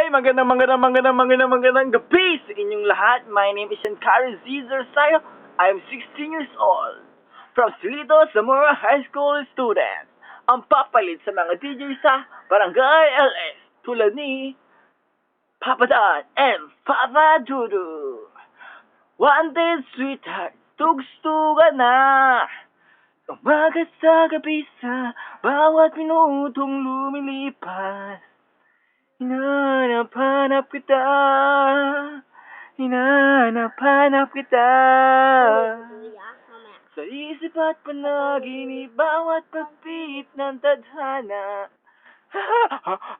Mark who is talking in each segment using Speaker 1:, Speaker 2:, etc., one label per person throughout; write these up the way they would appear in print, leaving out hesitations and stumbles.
Speaker 1: Magandang gabi sa inyong lahat. My name is Shankari Cesar Sayo. I am 16 years old. From Silito, Zamora High School student. Ang papalit sa mga DJ sa Barangay LS. Tulad ni Papa Dan and Papa Dudu. Wanted sweetheart, tugstugan na. Umaga sa gabi sa bawat minutong lumilipas. Hinahanap kita. Sa isip at panaginip, bawat pagpit ng tadhana.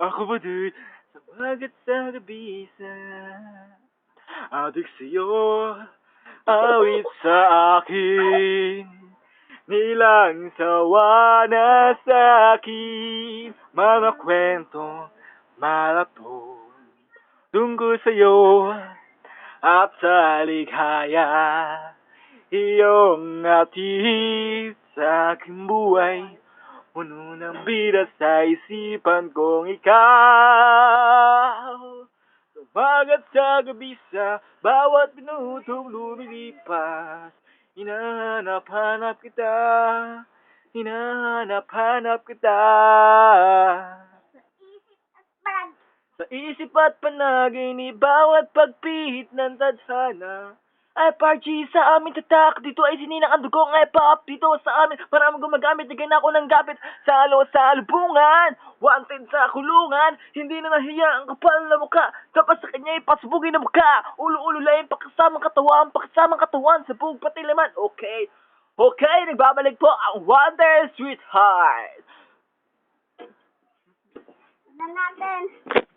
Speaker 1: Ako ba din? Sa umaga at sa gabi sa adik sa'yo, awit sa akin. Nilang sawa na sa akin, mga kwento maraton tungkol sa'yo at sa ligaya. Iyong hatid sa aking buhay, puno ng bida sa isipan kong ikaw. Sumagat sa gabi sa bawat minutong lumilipas. Hinahanap-hanap kita. Hinahanap-hanap kita. Sa isip at panaginip, bawat pagpihit ng tadhana. Ay party sa amin tatak, dito ay sininang ang dugong ay pop. Dito sa amin, maraming gumagamit, nagay na ako ng gapit. Sa lubungan, wanted sa kulungan. Hindi na nahiya ang kapal na mukha. Tapos sa kanya ipasbugin na mukha. Ulo-ulo lain, pakasamang katawan sa buong patilaman. Okay, nagbabalik po ang Wonder Sweetheart.
Speaker 2: Na natin.